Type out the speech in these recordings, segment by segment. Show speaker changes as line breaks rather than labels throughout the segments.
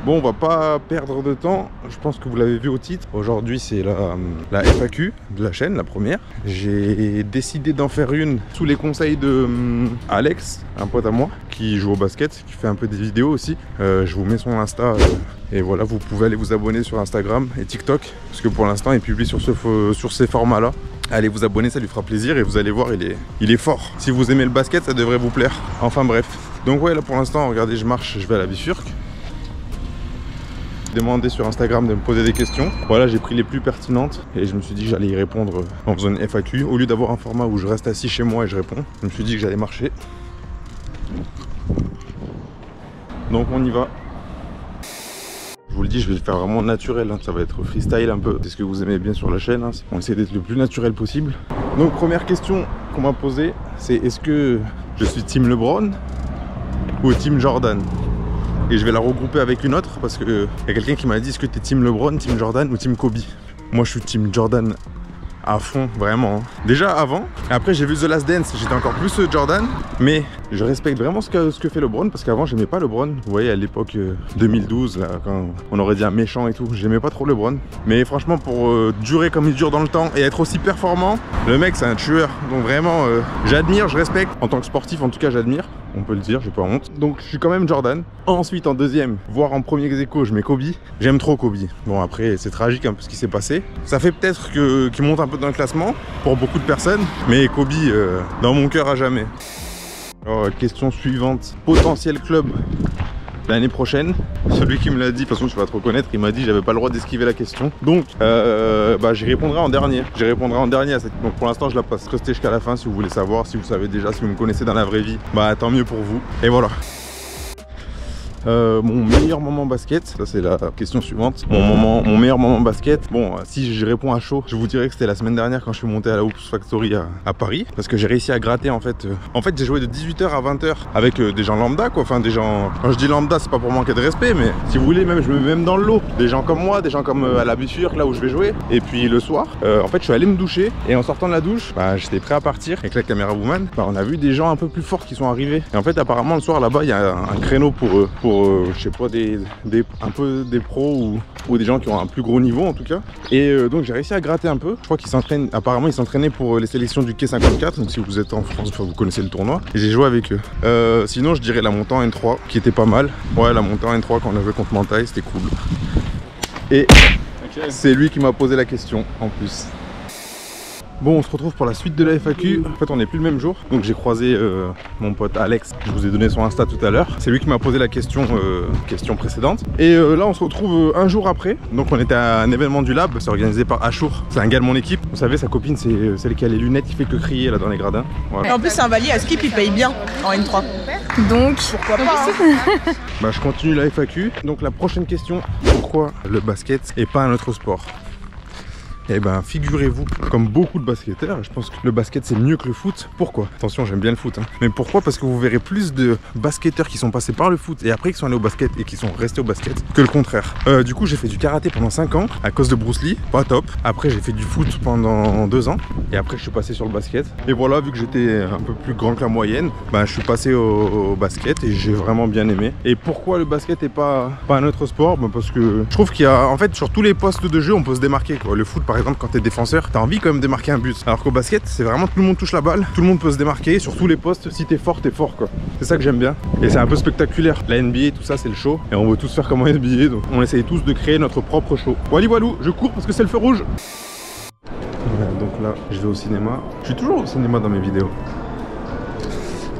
Bon, on va pas perdre de temps, je pense que vous l'avez vu au titre. Aujourd'hui c'est la FAQ de la chaîne, la première. J'ai décidé d'en faire une sous les conseils de Alex, un pote à moi, qui joue au basket, qui fait un peu des vidéos aussi. Je vous mets son Insta et voilà, vous pouvez aller vous abonner sur Instagram et TikTok, parce que pour l'instant il publie sur ces formats là. Allez vous abonner, ça lui fera plaisir et vous allez voir, il est fort. Si vous aimez le basket, ça devrait vous plaire. Enfin bref. Donc ouais, là pour l'instant, regardez, je marche, je vais à la bifurque. Demandé sur Instagram de me poser des questions. Voilà, j'ai pris les plus pertinentes et je me suis dit que j'allais y répondre en faisant une FAQ. Au lieu d'avoir un format où je reste assis chez moi et je réponds, je me suis dit que j'allais marcher. Donc on y va. Je vous le dis, je vais le faire vraiment naturel, hein. Ça va être freestyle un peu. C'est ce que vous aimez bien sur la chaîne, hein. On essaie d'être le plus naturel possible. Donc première question qu'on m'a posée, c'est est-ce que je suis team LeBron ou team Jordan? Et je vais la regrouper avec une autre parce que y a quelqu'un qui m'a dit est-ce que tu es team LeBron, team Jordan ou team Kobe? Moi je suis team Jordan à fond, vraiment. Déjà avant, et après j'ai vu The Last Dance, j'étais encore plus Jordan, mais je respecte vraiment ce que fait LeBron parce qu'avant j'aimais pas LeBron. Vous voyez à l'époque 2012, là, quand on aurait dit un méchant et tout, j'aimais pas trop LeBron. Mais franchement pour durer comme il dure dans le temps et être aussi performant, le mec c'est un tueur. Donc vraiment j'admire, je respecte. En tant que sportif en tout cas j'admire, on peut le dire, j'ai pas honte. Donc je suis quand même Jordan. Ensuite en deuxième, voire en premier ex-aequo, je mets Kobe. J'aime trop Kobe. Bon après c'est tragique un peu ce qui s'est passé. Ça fait peut-être qu'il monte un peu dans le classement pour beaucoup de personnes, mais Kobe dans mon cœur à jamais. Alors, question suivante, potentiel club l'année prochaine. Celui qui me l'a dit, de toute façon tu vas te reconnaître, il m'a dit j'avais pas le droit d'esquiver la question. Donc j'y répondrai en dernier. J'y répondrai en dernier à cette... Donc pour l'instant je la passe. Restez jusqu'à la fin si vous voulez savoir, si vous savez déjà, si vous me connaissez dans la vraie vie, bah tant mieux pour vous. Et voilà. Mon meilleur moment basket, ça c'est la question suivante. Mon meilleur moment basket, bon si je réponds à chaud, je vous dirais que c'était la semaine dernière quand je suis monté à la Hoops Factory à Paris, parce que j'ai réussi à gratter en fait. J'ai joué de 18h à 20h avec des gens lambda quoi, enfin des gens, quand je dis lambda c'est pas pour manquer de respect, mais si vous voulez même je me mets même dans le lot, des gens comme moi, des gens comme à la bifurque là où je vais jouer. Et puis le soir, en fait je suis allé me doucher et en sortant de la douche, j'étais prêt à partir avec la caméra woman. On a vu des gens un peu plus forts qui sont arrivés et en fait apparemment le soir là-bas il y a un créneau pour je sais pas, un peu des pros ou des gens qui ont un plus gros niveau en tout cas. Et donc j'ai réussi à gratter un peu. Je crois qu'ils s'entraînent, apparemment ils s'entraînaient pour les sélections du Quai 54. Donc si vous êtes en France, vous connaissez le tournoi. Et j'ai joué avec eux. Sinon je dirais la montée en N3 qui était pas mal. Ouais, la montée en N3 qu'on avait contre Mantaille, c'était cool. Et c'est lui qui m'a posé la question en plus. Bon, on se retrouve pour la suite de la FAQ. En fait, on n'est plus le même jour. Donc j'ai croisé mon pote Alex. Je vous ai donné son Insta tout à l'heure. C'est lui qui m'a posé la question précédente. Et là, on se retrouve un jour après. Donc on était à un événement du Lab. C'est organisé par Achour. C'est un gars de mon équipe. Vous savez, sa copine, c'est celle qui a les lunettes qui fait que crier là dans les gradins. Voilà.
Et en plus, c'est un valier à skip, il paye bien en N3. Donc, pourquoi pas hein.
Je continue la FAQ. Donc la prochaine question, pourquoi le basket et pas un autre sport? Eh ben figurez-vous, comme beaucoup de basketteurs, je pense que le basket c'est mieux que le foot. Pourquoi? Attention, j'aime bien le foot, hein. Mais pourquoi? Parce que vous verrez plus de basketteurs qui sont passés par le foot et après qui sont allés au basket et qui sont restés au basket que le contraire. Du coup j'ai fait du karaté pendant 5 ans à cause de Bruce Lee, pas top. Après j'ai fait du foot pendant 2 ans et après je suis passé sur le basket. Et voilà, vu que j'étais un peu plus grand que la moyenne, je suis passé au basket et j'ai vraiment bien aimé. Et pourquoi le basket et pas un autre sport? Parce que je trouve qu'il y a, en fait sur tous les postes de jeu on peut se démarquer quoi. Le foot par exemple, quand t'es défenseur, t'as envie quand même de marquer un but. Alors qu'au basket, c'est vraiment tout le monde touche la balle, tout le monde peut se démarquer sur tous les postes. Si t'es fort quoi. C'est ça que j'aime bien. Et c'est un peu spectaculaire. La NBA, tout ça, c'est le show. Et on veut tous faire comme en NBA, donc on essaye tous de créer notre propre show. Walou, je cours parce que c'est le feu rouge. Voilà, donc là, je vais au cinéma. Je suis toujours au cinéma dans mes vidéos.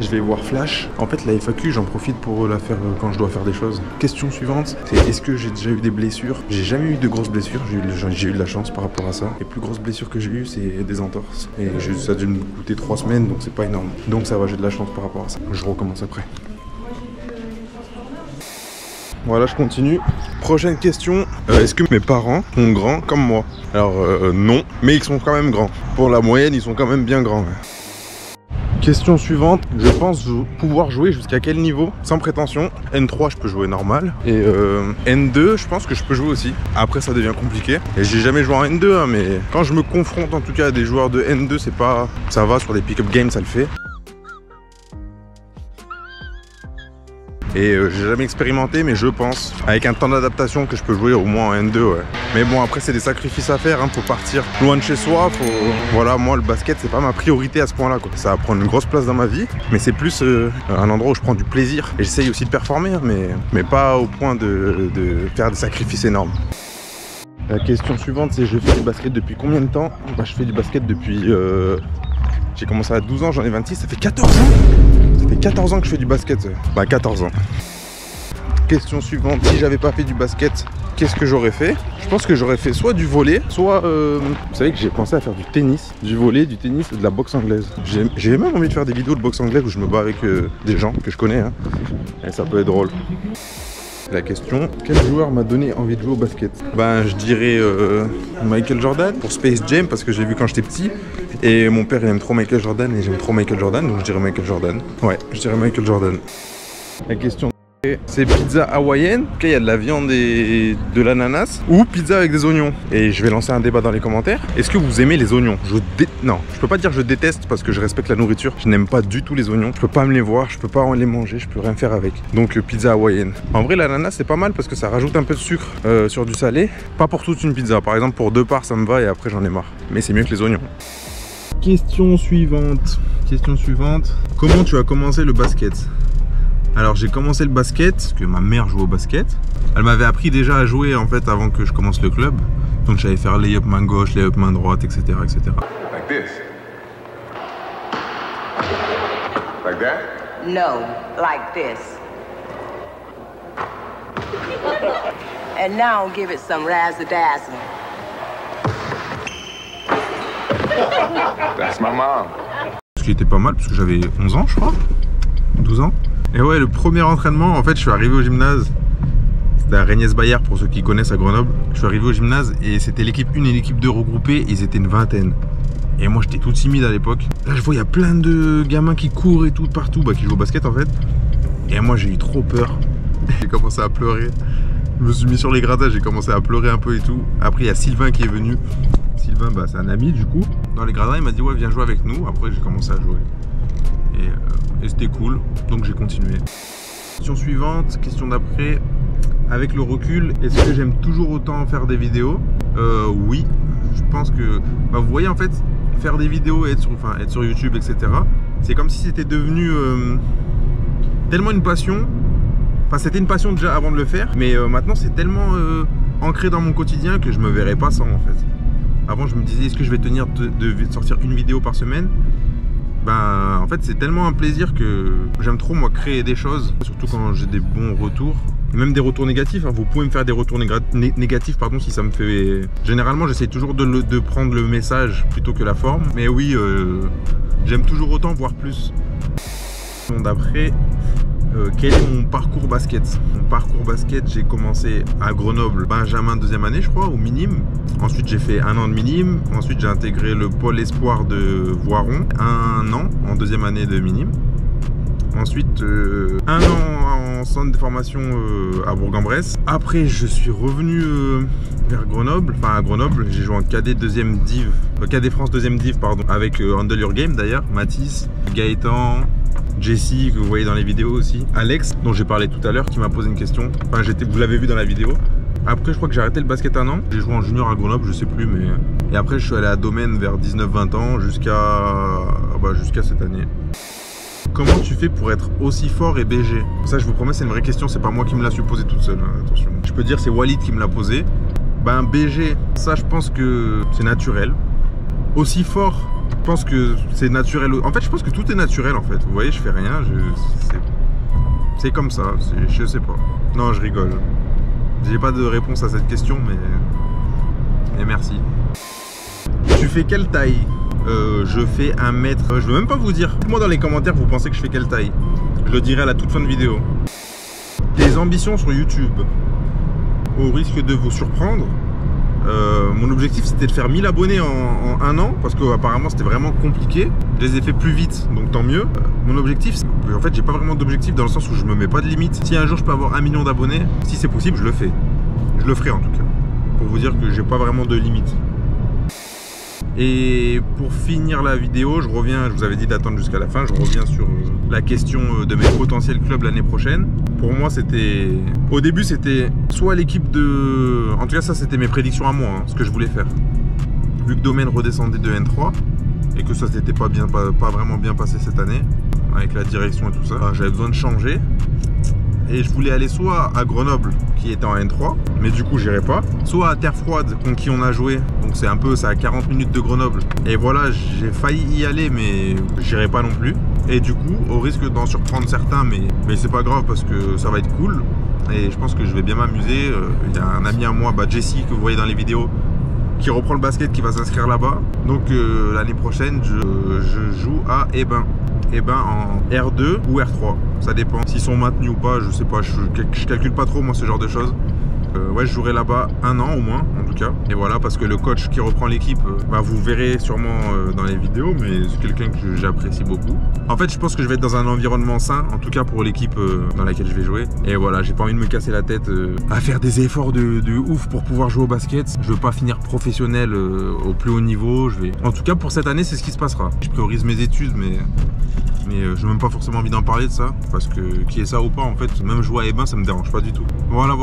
Je vais voir Flash. En fait, la FAQ, j'en profite pour la faire quand je dois faire des choses. Question suivante, c'est est-ce que j'ai déjà eu des blessures? J'ai jamais eu de grosses blessures, j'ai eu de la chance par rapport à ça. Les plus grosses blessures que j'ai eues, c'est des entorses. Et ça a dû me coûter 3 semaines, donc c'est pas énorme. Donc ça va, j'ai de la chance par rapport à ça. Je recommence après. Voilà, je continue. Prochaine question, est-ce que mes parents sont grands comme moi? Alors non, mais ils sont quand même grands. Pour la moyenne, ils sont quand même bien grands. Question suivante, je pense pouvoir jouer jusqu'à quel niveau? Sans prétention, N3 je peux jouer normal et N2 je pense que je peux jouer aussi. Après ça devient compliqué et j'ai jamais joué en N2 hein, mais quand je me confronte en tout cas à des joueurs de N2 c'est pas... ça va, sur des pick-up games ça le fait. Et j'ai jamais expérimenté, mais je pense, avec un temps d'adaptation, que je peux jouer au moins en N2, ouais. Mais bon, après c'est des sacrifices à faire, hein. Faut partir loin de chez soi, voilà, moi le basket c'est pas ma priorité à ce point là, quoi. Ça va prendre une grosse place dans ma vie, mais c'est plus un endroit où je prends du plaisir. Et j'essaye aussi de performer, hein, mais pas au point de faire des sacrifices énormes. La question suivante, c'est: je fais du basket depuis combien de temps? Bah, je fais du basket depuis... j'ai commencé à 12 ans, j'en ai 26, ça fait 14 ans. Ça fait 14 ans que je fais du basket. Bah 14 ans. Question suivante: si j'avais pas fait du basket, qu'est-ce que j'aurais fait? Je pense que j'aurais fait soit du volley, soit... vous savez que j'ai pensé à faire du tennis. Du volley, du tennis et de la boxe anglaise. J'ai même envie de faire des vidéos de boxe anglaise où je me bats avec des gens que je connais, hein. Et ça peut être drôle. La question: quel joueur m'a donné envie de jouer au basket? Ben je dirais Michael Jordan pour Space Jam, parce que j'ai vu quand j'étais petit. Et mon père il aime trop Michael Jordan et j'aime trop Michael Jordan, donc je dirais Michael Jordan. Ouais, je dirais Michael Jordan. La question: c'est pizza hawaïenne, ok, il y a de la viande et de l'ananas, ou pizza avec des oignons? Et je vais lancer un débat dans les commentaires. Est-ce que vous aimez les oignons? Non, je peux pas dire je déteste parce que je respecte la nourriture. Je n'aime pas du tout les oignons. Je peux pas me les voir, je peux pas les manger, je peux rien faire avec. Donc pizza hawaïenne. En vrai, l'ananas c'est pas mal parce que ça rajoute un peu de sucre sur du salé. Pas pour toute une pizza. Par exemple, pour 2 parts ça me va et après j'en ai marre. Mais c'est mieux que les oignons. Question suivante. Comment tu as commencé le basket? Alors j'ai commencé le basket parce que ma mère joue au basket. Elle m'avait appris déjà à jouer en fait avant que je commence le club. Donc je savais faire lay-up main gauche, lay-up main droite, etc., etc.
Like this. Like that?
No, like this. And now give it some razzle-dazzle.
That's my mom.
Ce qui était pas mal parce que j'avais 11 ans je crois, 12 ans. Et ouais, le premier entraînement, en fait je suis arrivé au gymnase. C'était à Regnès-Bayard pour ceux qui connaissent à Grenoble. Je suis arrivé au gymnase et c'était l'équipe 1 et l'équipe 2 regroupées, ils étaient une vingtaine. Et moi j'étais tout timide à l'époque. Là je vois il y a plein de gamins qui courent et tout partout, qui jouent au basket en fait. Et moi j'ai eu trop peur. J'ai commencé à pleurer. Je me suis mis sur les gradins, j'ai commencé à pleurer un peu et tout. Après il y a Sylvain qui est venu. Sylvain c'est un ami du coup. Dans les gradins il m'a dit ouais viens jouer avec nous. Après j'ai commencé à jouer. Et c'était cool, donc j'ai continué. Question suivante, question d'après. Avec le recul, est-ce que j'aime toujours autant faire des vidéos? Oui, je pense que... vous voyez en fait, faire des vidéos et être sur YouTube, etc. C'est comme si c'était devenu tellement une passion. Enfin, c'était une passion déjà avant de le faire, mais maintenant c'est tellement ancré dans mon quotidien que je me verrais pas sans en fait. Avant je me disais, est-ce que je vais tenir de sortir une vidéo par semaine? En fait c'est tellement un plaisir que j'aime trop moi créer des choses, surtout quand j'ai des bons retours, même des retours négatifs, hein. Vous pouvez me faire des retours négatifs pardon, si ça me fait... Généralement j'essaie toujours de prendre le message plutôt que la forme, mais oui j'aime toujours autant, voire plus. D'après, quel est mon parcours basket? Mon parcours basket, j'ai commencé à Grenoble, Benjamin 2e année je crois, au minime. Ensuite j'ai fait 1 an de minime. Ensuite j'ai intégré le pôle espoir de Voiron, 1 an en 2e année de minime. Ensuite 1 an en centre de formation à Bourg-en-Bresse. Après je suis revenu vers Grenoble, à Grenoble j'ai joué en cadet 2e div, cadet France 2e div pardon, avec Handle Your Game d'ailleurs, Mathis, Gaëtan, Jessie que vous voyez dans les vidéos aussi, Alex dont j'ai parlé tout à l'heure qui m'a posé une question, vous l'avez vu dans la vidéo. Après je crois que j'ai arrêté le basket 1 an, j'ai joué en junior à Grenoble, je sais plus, mais... Et après je suis allé à Domaine vers 19-20 ans jusqu'à cette année. Comment tu fais pour être aussi fort et BG? Ça je vous promets c'est une vraie question, c'est pas moi qui me l'a supposé toute seule, hein, attention. Je peux dire c'est Walid qui me l'a posé. BG, ça je pense que c'est naturel. Aussi fort, je pense que c'est naturel. En fait je pense que tout est naturel en fait. Vous voyez je fais rien, c'est comme ça, je sais pas. Non je rigole. J'ai pas de réponse à cette question mais merci. Tu fais quelle taille? Je fais 1 mètre, je veux même pas vous dire. Dites-moi dans les commentaires vous pensez que je fais quelle taille. Je le dirai à la toute fin de vidéo. Tes ambitions sur YouTube. Au risque de vous surprendre, mon objectif c'était de faire 1000 abonnés en 1 an. Parce que apparemment c'était vraiment compliqué. Je les ai fait plus vite, donc tant mieux. Mon objectif, en fait j'ai pas vraiment d'objectif dans le sens où je me mets pas de limite. Si un jour je peux avoir 1 million d'abonnés, si c'est possible je le fais. Je le ferai en tout cas. Pour vous dire que j'ai pas vraiment de limite. Et pour finir la vidéo, je reviens, je vous avais dit d'attendre jusqu'à la fin, je reviens sur la question de mes potentiels clubs l'année prochaine. Pour moi, c'était... Au début, c'était soit l'équipe de... En tout cas, ça, c'était mes prédictions à moi, hein, ce que je voulais faire. Vu que Domaine redescendait de N3 et que ça s'était pas vraiment bien passé cette année, avec la direction et tout ça, j'avais besoin de changer. Et je voulais aller soit à Grenoble, qui était en N3, mais du coup j'irai pas, soit à Terre Froide, contre qui on a joué, donc c'est à 40 minutes de Grenoble. Et voilà, j'ai failli y aller, mais j'irai pas non plus. Et du coup, au risque d'en surprendre certains, mais c'est pas grave parce que ça va être cool. Et je pense que je vais bien m'amuser. Il y a un ami à moi, Jesse, que vous voyez dans les vidéos, qui reprend le basket, qui va s'inscrire là-bas. Donc l'année prochaine, je joue à Ebin en R2 ou R3, ça dépend s'ils sont maintenus ou pas, je sais pas, je calcule pas trop moi ce genre de choses. Ouais, je jouerai là-bas 1 an au moins en tout cas, et voilà, parce que le coach qui reprend l'équipe, vous verrez sûrement dans les vidéos, mais c'est quelqu'un que j'apprécie beaucoup. En fait, je pense que je vais être dans un environnement sain, en tout cas pour l'équipe dans laquelle je vais jouer, et voilà, j'ai pas envie de me casser la tête à faire des efforts de ouf pour pouvoir jouer au basket. Je veux pas finir professionnel au plus haut niveau, en tout cas pour cette année, c'est ce qui se passera. Je priorise mes études, mais je n'ai même pas forcément envie d'en parler de ça, parce que qui est ça ou pas, en fait, même jouer à Ebin, ça me dérange pas du tout. Voilà.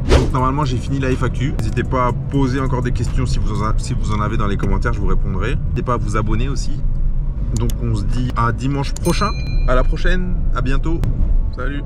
Donc normalement j'ai fini la FAQ. N'hésitez pas à poser encore des questions si vous en avez dans les commentaires, je vous répondrai. N'hésitez pas à vous abonner aussi. Donc on se dit à dimanche prochain, à la prochaine, à bientôt, salut.